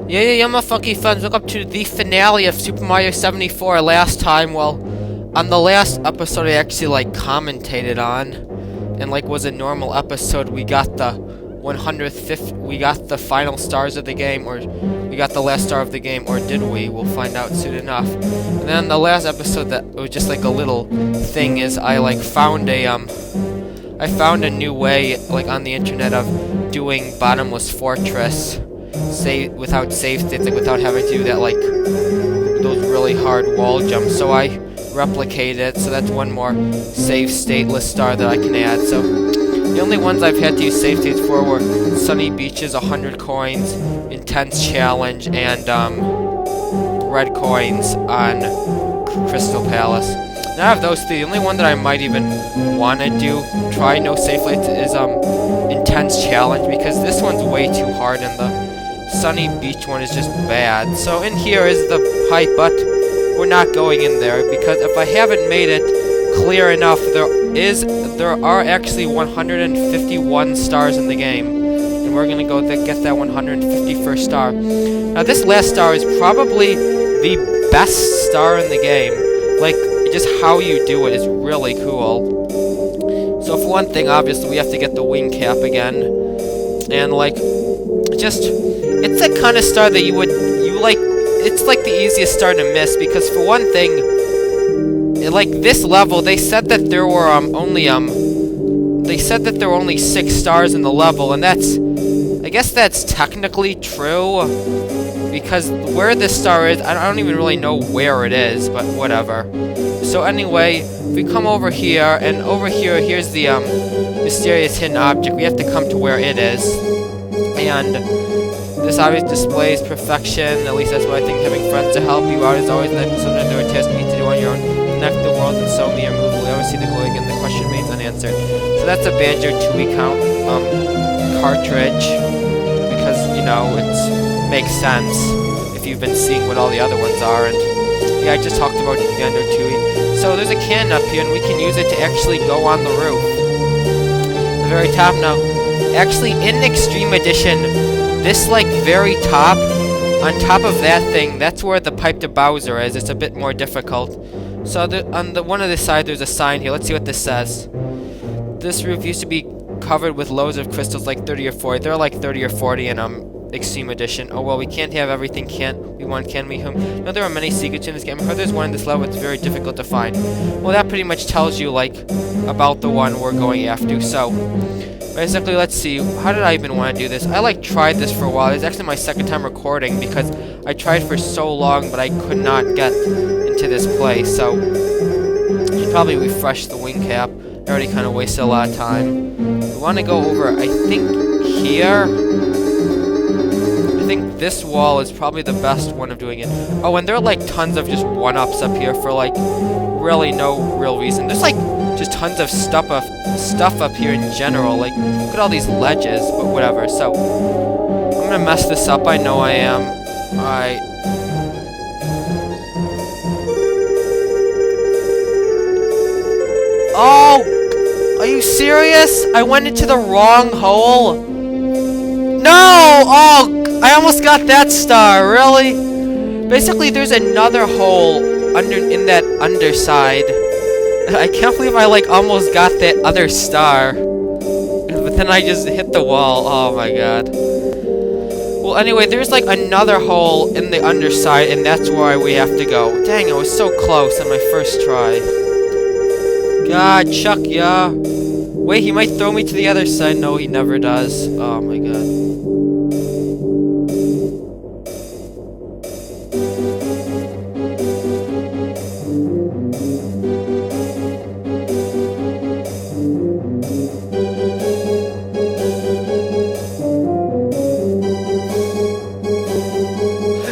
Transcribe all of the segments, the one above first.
Yeah, my funky friends, welcome to the finale of Super Mario 74. Last time, well, on the last episode I actually, commentated on, and, was a normal episode, we got the 105th, we got the final stars of the game, or we got the last star of the game, or did we? We'll find out soon enough. And then the last episode that was just, a little thing is I, found a new way, on the internet of doing Bottomless Fortress. Without save states, without having to do that, those really hard wall jumps. So I replicated it, so that's one more save stateless star that I can add. So the only ones I've had to use save states for were Sunny Beaches, 100 coins, Intense Challenge, and red coins on Crystal Palace. Now I have those three. The only one that I might even want to try no save states is Intense Challenge, because this one's way too hard and the Sunny Beach one is just bad. So in here is the pipe, but we're not going in there because if I haven't made it clear enough, there are actually 151 stars in the game, and we're gonna go get that 151st star. Now this last star is probably the best star in the game. Just how you do it is really cool. So for one thing, obviously we have to get the wing cap again, and it's the kind of star that it's the easiest star to miss, because for one thing, this level, they said that there were only 6 stars in the level, and I guess that's technically true, because where this star is, I don't even really know where it is, but whatever. So anyway, we come over here, and over here, here's the mysterious hidden object. We have to come to where it is, and this obviously displays perfection. At least that's what I think. Having friends to help you out is always something to do, a task you need to do on your own. Connect the world and so me or move. We always see the glow again. The question remains unanswered. So that's a Banjo-Tooie cartridge, because it makes sense if you've been seeing what all the other ones are. And yeah, I just talked about Banjo-Tooie. So there's a cannon up here, and we can use it to actually go on the roof. The very top now. Actually, in Extreme Edition, this very top, on top of that thing, that's where the pipe to Bowser is. It's a bit more difficult. So on one of the side, there's a sign here. Let's see what this says. This roof used to be covered with loads of crystals, 30 or 40. There are 30 or 40 in Extreme Edition. Oh well, we can't have everything, can we? No, there are many secrets in this game. I heard there's one in this level. It's very difficult to find. Well, that pretty much tells you about the one we're going after. So basically, let's see, how did I even want to do this? I tried this for a while. It's actually my second time recording because I tried for so long, but I could not get into this place. So I should probably refresh the wing cap. I already kind of wasted a lot of time. We want to go over, I think, here. I think this wall is probably the best one of doing it. Oh, and there are tons of just one-ups up here for really no real reason. There's just tons of stuff up here in general. Look at all these ledges, but whatever. So I'm gonna mess this up. I know I am. Alright. Oh! Are you serious? I went into the wrong hole? No! Oh! I almost got that star. Really? Basically, there's another hole in that underside. I can't believe I almost got that other star, but then I just hit the wall. Oh my god. Well, anyway, there's another hole in the underside, and that's where we have to go. Dang, I was so close on my first try. God, Chuck, yeah. Wait, he might throw me to the other side. No, he never does. Oh my god.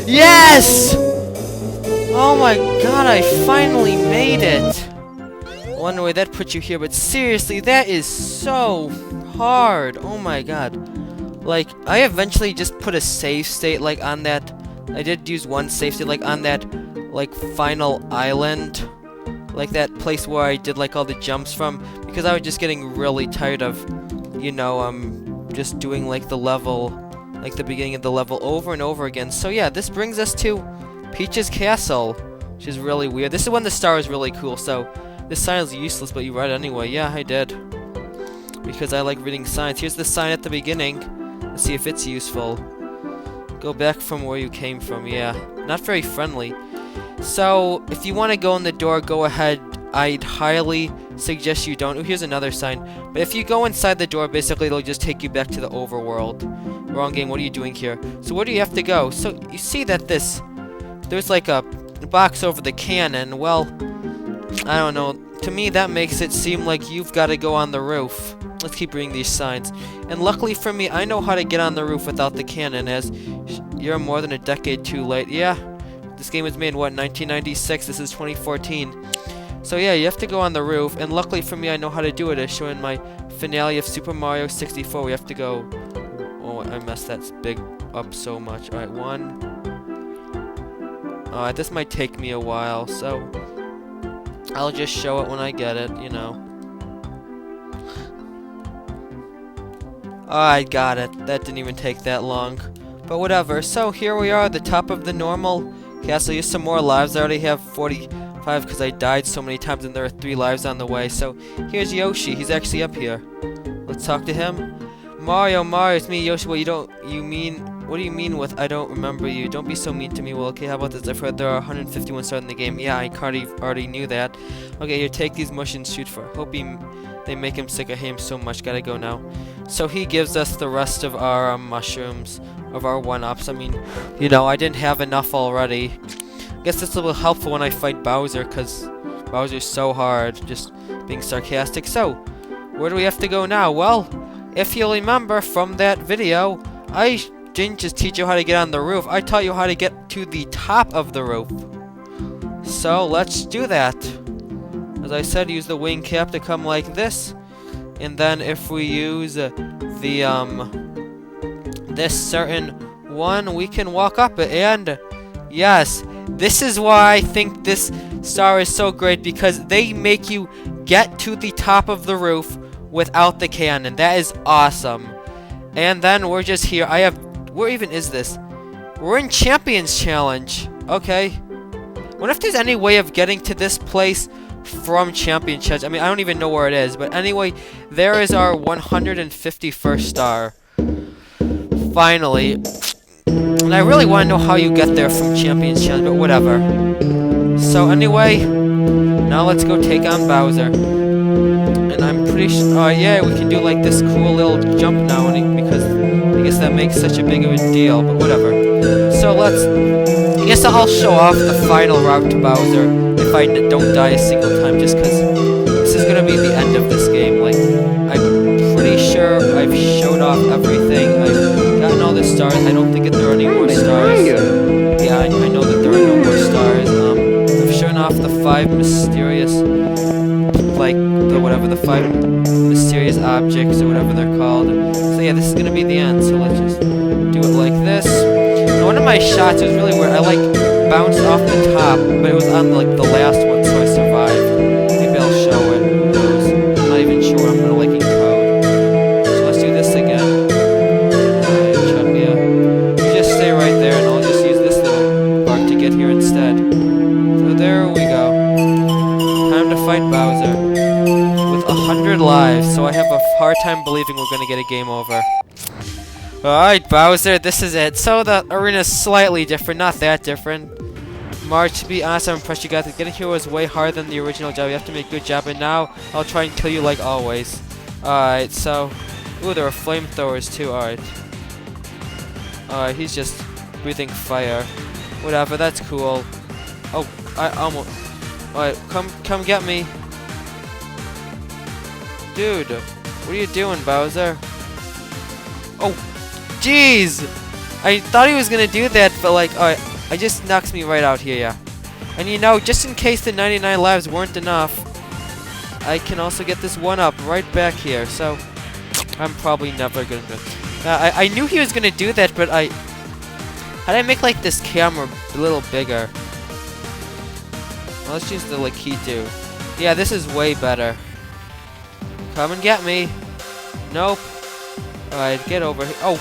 Yes! Oh my god, I finally made it! Well, anyway, that put you here, but seriously, that is so hard. Oh my god. I eventually just put a save state, on that. I did use one save state, on that, final island. That place where I did, all the jumps from, because I was just getting really tired of, just doing, the level like the beginning of the level over and over again. So yeah, this brings us to Peach's Castle, which is really weird. This is when the star is really cool, so this sign is useless, but you read it anyway. Yeah, I did. Because I like reading signs. Here's the sign at the beginning. Let's see if it's useful. Go back from where you came from. Yeah, not very friendly. So, if you want to go in the door, go ahead. I'd highly suggest you don't. Oh, here's another sign. But if you go inside the door, basically it'll just take you back to the overworld. Wrong game, what are you doing here? So where do you have to go? So, you see that there's like a box over the cannon. Well, I don't know. To me, that makes it seem like you've got to go on the roof. Let's keep reading these signs. And luckily for me, I know how to get on the roof without the cannon, as you're more than a decade too late. Yeah, this game was made, what, 1996? This is 2014. So yeah, you have to go on the roof, and luckily for me, I know how to do it, as shown in my finale of Super Mario 64. We have to go... Oh, I messed that big up so much. Alright, 1. Alright, this might take me a while, so... I'll just show it when I get it, you know. I got it. That didn't even take that long. But whatever. So here we are, the top of the normal castle. Here's some more lives. I already have 45 because I died so many times and there are 3 lives on the way. So here's Yoshi. He's actually up here. Let's talk to him. Mario, it's me, Yoshi. What do you mean with I don't remember you? Don't be so mean to me. Well, okay, how about this? I've heard there are 151 stars in the game. Yeah, I already knew that. Okay, here, take these mushrooms, shoot for. Hope they make him sick. I hate him so much. Gotta go now. So he gives us the rest of our mushrooms, of our 1-ups. I mean, you know, I didn't have enough already. Guess this will be helpful when I fight Bowser, because Bowser's so hard. Just being sarcastic. So, where do we have to go now? Well, if you'll remember from that video, I didn't just teach you how to get on the roof. I taught you how to get to the top of the roof. So, let's do that. As I said, use the wing cap to come like this. And then if we use this certain one, we can walk up it. And yes, this is why I think this star is so great, because they make you get to the top of the roof without the cannon. That is awesome. And then we're just here. Where even is this? We're in Champions Challenge. Okay. Wonder if there's any way of getting to this place from Champion Challenge. I mean, I don't even know where it is. But anyway, there is our 151st star. Finally. And I really want to know how you get there from Champions Challenge, but whatever. So anyway, now let's go take on Bowser. And I'm pretty sure... yeah, we can do like this cool little jump now, because I guess that makes such a big of a deal, but whatever. So I guess I'll show off the final route to Bowser if I don't die a single time, just because this is going to be the end of this game. Like, I'm pretty sure I've showed off everything. I've gotten all the stars. I don't think that there are any more stars. Yeah, I know that there are no more stars. I've shown off the 5 mysterious... like the 5 mysterious objects or whatever they're called. So yeah, this is gonna be the end. So let's just do it like this. And one of my shots was really weird. I like bounced off the top, but it was on like the last one, so I survived. Maybe I'll show it. I'm not even sure I'm gonna encode. So let's do this again. Yeah. You just stay right there, and I'll just use this little part to get here instead. So there we go. Time to fight Bowser. 100 lives, so I have a hard time believing we're gonna get a game over. Alright, Bowser, this is it. So the arena's slightly different, not that different. March, to be honest, I'm impressed you got it. Getting here was way harder than the original job. You have to make a good job, and now I'll try and kill you like always. Alright, so... Ooh, there are flamethrowers too, alright. Alright, he's just breathing fire. Whatever, that's cool. Oh, I almost... Alright, come get me. Dude, what are you doing, Bowser? Oh, jeez! I thought he was gonna do that, but like, alright, it just knocks me right out here, yeah. And you know, just in case the 99 lives weren't enough, I can also get this 1-up right back here, so I'm probably never gonna do it. I knew he was gonna do that, but how did I make like this camera a little bigger? Well, let's use the Lakitu. Yeah, this is way better. Come and get me. Nope. Alright, get over here. Oh.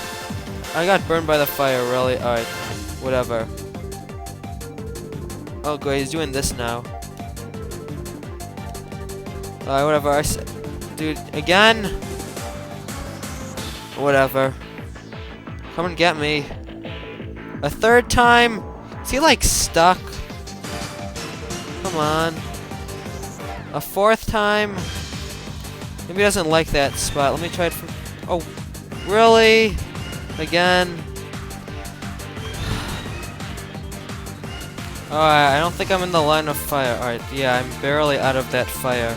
I got burned by the fire, really? Alright, whatever. Oh, great, he's doing this now. Alright, whatever. Dude, again? Whatever. Come and get me. A third time? Is he, like, stuck? Come on. A fourth time? Maybe he doesn't like that spot. Let me try it from... Oh, really? Again? Alright, I don't think I'm in the line of fire. Alright, yeah, I'm barely out of that fire.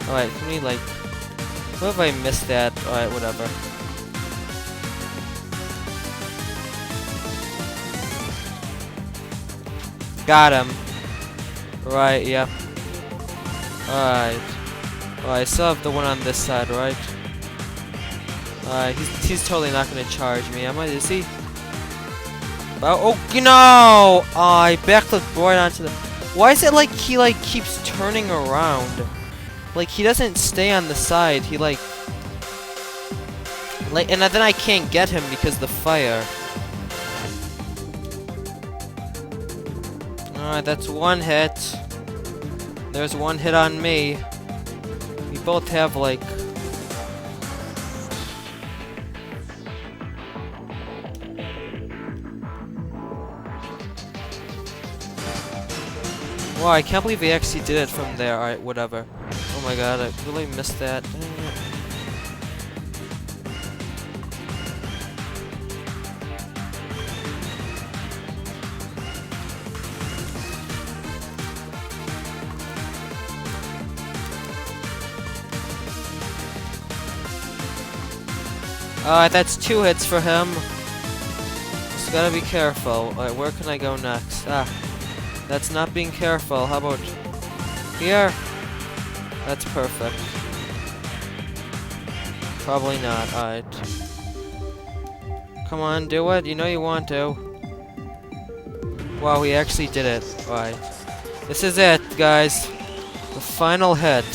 Alright, can we, like... What if I missed that? Alright, whatever. Got him. Right, yep. Alright. Oh, I still have the one on this side, right? Alright, he's totally not gonna charge me, am I? Is he? Oh, you know! Oh, I backflipped right onto the... Why is it like he, like, keeps turning around? Like, he doesn't stay on the side, he, like... and then I can't get him because of the fire. Alright, that's one hit. There's one hit on me. We both have, like... Wow, I can't believe he actually did it from there. Alright, whatever. Oh my god, I really missed that. Dang it. Alright, that's 2 hits for him. Just gotta be careful. Alright, where can I go next? Ah, that's not being careful. How about here? That's perfect. Probably not. Alright. Come on, do it. You know you want to. Wow, he actually did it. Alright. This is it, guys. The final hit.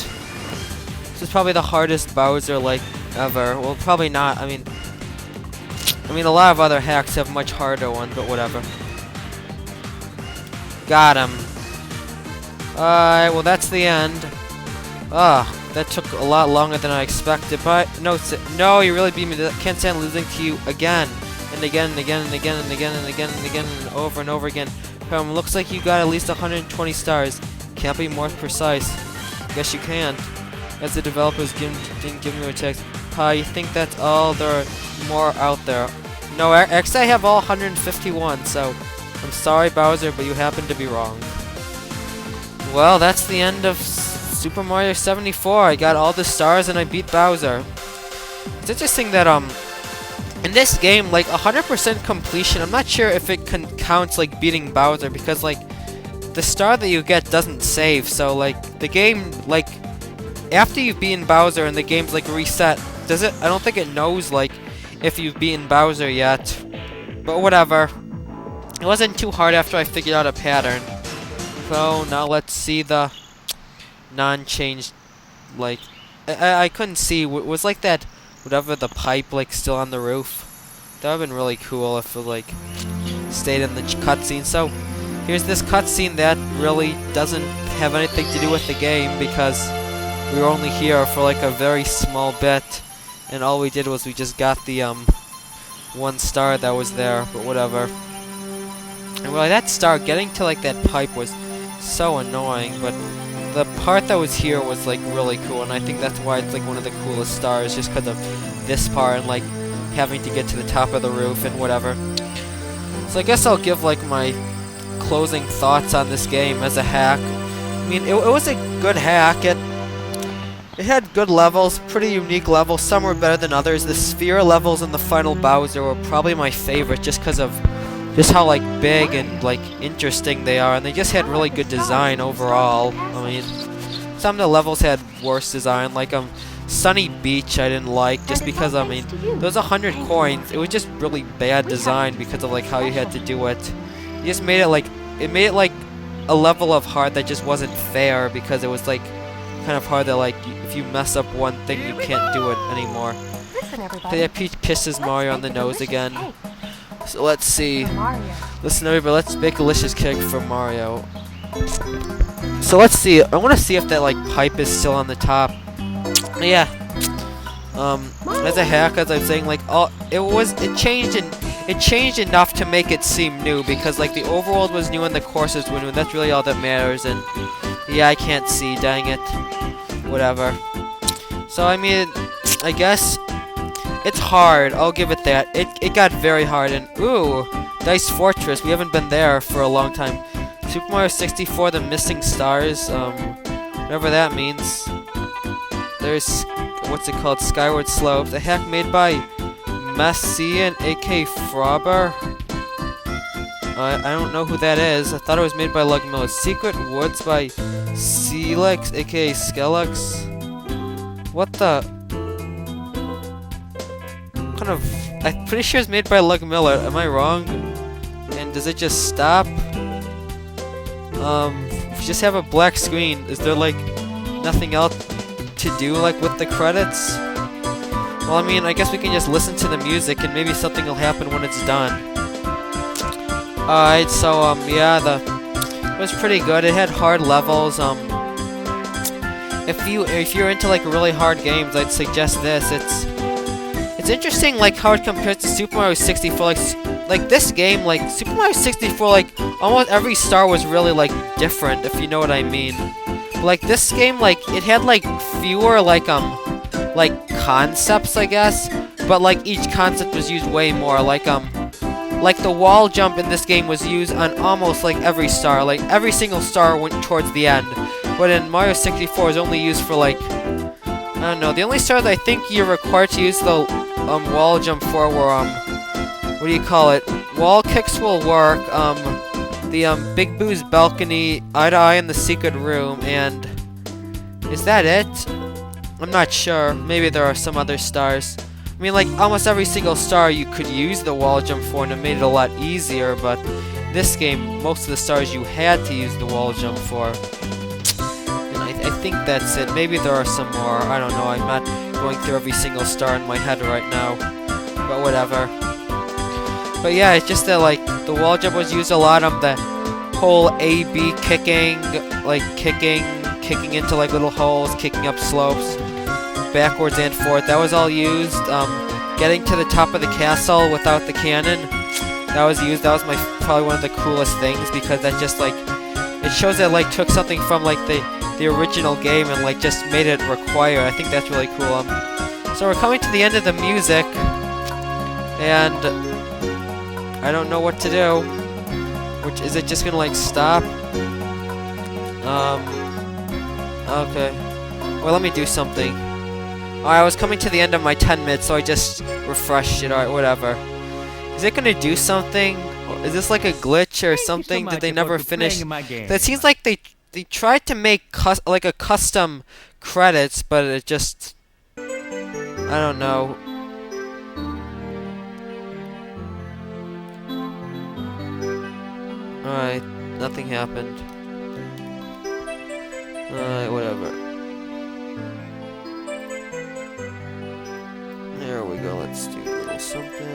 This is probably the hardest Bowser, like, ever. Well, probably not. I mean, a lot of other hacks have much harder ones, but whatever. Got him. Alright, well, that's the end. That took a lot longer than I expected, but no, you really beat me. Can't stand losing to you again and again and again and again and again and again and again and over again. Looks like you got at least 120 stars. Can't be more precise. Guess you can't. As the developers didn't give me a text. You think that's all? There are more out there. No, actually I have all 151, so I'm sorry, Bowser, but you happen to be wrong. Well, that's the end of Super Mario 74. I got all the stars and I beat Bowser. It's interesting that, in this game, like, 100% completion, I'm not sure if it counts, like, beating Bowser, because, like, the star that you get doesn't save, so, like, the game, like, after you've beaten Bowser and the game's, like, reset, does it? I don't think it knows, like, if you've beaten Bowser yet. But whatever. It wasn't too hard after I figured out a pattern. So, now let's see the non-changed, like... I couldn't see. Was, like, that... Whatever, the pipe, like, still on the roof? That would've been really cool if it, like, stayed in the cutscene. So, here's this cutscene that really doesn't have anything to do with the game, because we were only here for, like, a very small bit. And all we did was we just got the, 1 star that was there, but whatever. And well, that star, getting to, like, that pipe was so annoying, but the part that was here was, like, really cool, and I think that's why it's, like, one of the coolest stars, just because of this part, and, like, having to get to the top of the roof and whatever. So I guess I'll give, like, my closing thoughts on this game as a hack. I mean, it was a good hack. It had good levels, pretty unique levels. Some were better than others. The sphere levels and the final Bowser were probably my favorite, just because of just how, like, big and, like, interesting they are, and they just had really good design overall. I mean, some of the levels had worse design, like, Sunny Beach I didn't like, just because, I mean, those 100 coins, it was just really bad design because of, like, how you had to do it. You just made it, like, a level of hard that just wasn't fair, because it was, like, kind of hard that, like, if you mess up one thing, you can't do it anymore. That pisses Mario on the nose again. So let's see. Mario. Listen, everybody, let's make a delicious cake for Mario. So let's see. I want to see if that like pipe is still on the top. Yeah. As a hack, as I'm saying, like it changed enough to make it seem new because like the overworld was new and the courses were new. And that's really all that matters. And yeah, I can't see. Dang it. Whatever. So I mean, I guess it's hard. I'll give it that. It got very hard. And ooh, Dice Fortress. We haven't been there for a long time. Super Mario 64: The Missing Stars. Whatever that means. There's what's it called? Skyward Slopes. A hack made by Messian, aka Frobber. I don't know who that is. I thought it was made by Lugmiller. Secret Woods by Celix, aka Skelix. What the? Kind of. I'm pretty sure it's made by Lugmiller. Am I wrong? And does it just stop? We just have a black screen. Is there like nothing else to do like with the credits? Well, I mean, I guess we can just listen to the music and maybe something will happen when it's done. Alright, so yeah, it was pretty good. It had hard levels. If you're into like really hard games, I'd suggest this. It's interesting like how it compares to Super Mario 64. Like this game, like Super Mario 64, like almost every star was really like different, if you know what I mean. Like this game, like it had like fewer like concepts, I guess, but like each concept was used way more. Like the wall jump in this game was used on almost like every star. Like every single star went towards the end. But in Mario 64 is only used for like, I don't know, the only stars I think you're required to use the wall jump for were what do you call it? Wall kicks will work, the Big Boo's balcony, Eye to Eye in the secret room, and is that it? I'm not sure. Maybe there are some other stars. I mean, like almost every single star you could use the wall jump for, and it made it a lot easier. But this game, most of the stars you had to use the wall jump for. And I think that's it. Maybe there are some more. I don't know. I'm not going through every single star in my head right now. But whatever. But yeah, it's just that like the wall jump was used a lot on the whole A-B kicking, like kicking into like little holes, kicking up slopes, backwards and forth. That was all used. Getting to the top of the castle without the cannon, that was used. That was probably one of the coolest things because that just like it shows that like took something from like the original game and like just made it require. I think that's really cool. So we're coming to the end of the music, and I don't know what to do. Which is it just gonna like stop? Okay. Well, let me do something. Alright, I was coming to the end of my 10 minutes, so I just refreshed it. Alright, whatever. Is it gonna do something? Is this like a glitch or something? Did they never finish? It seems like they tried to make like a custom credits, but it just I don't know. Alright, nothing happened. Alright, whatever. There we go, let's do a little something.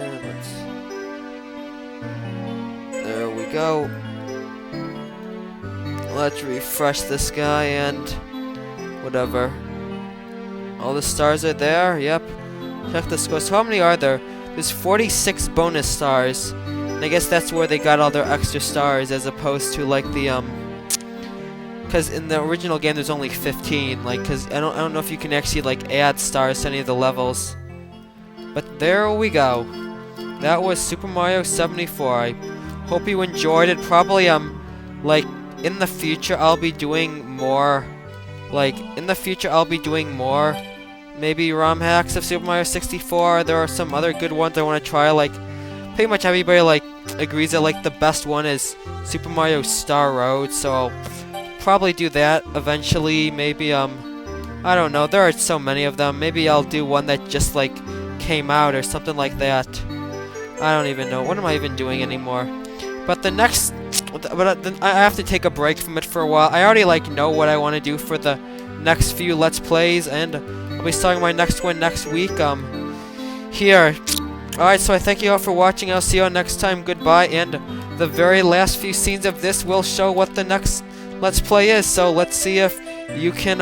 There we go. Let's refresh this guy and whatever. All the stars are there, yep. Check the score. So how many are there? There's 46 bonus stars. And I guess that's where they got all their extra stars as opposed to like the because in the original game there's only 15, like cuz I don't know if you can actually like add stars to any of the levels. But there we go. That was Super Mario 74. I hope you enjoyed it. Probably like in the future I'll be doing more maybe ROM hacks of Super Mario 64. There are some other good ones I want to try. Like pretty much everybody like agrees that like the best one is Super Mario Star Road, so I'll probably do that eventually. Maybe I don't know, there are so many of them. Maybe I'll do one that just like came out or something like that. I don't even know. What am I even doing anymore? But the next I have to take a break from it for a while. I already like know what I want to do for the next few Let's Plays, and I'll be starting my next one next week. Here, Alright, so I thank you all for watching. I'll see you all next time. Goodbye. And the very last few scenes of this will show what the next Let's Play is. So let's see if you can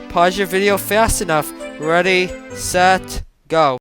pause your video fast enough. Ready, set, go.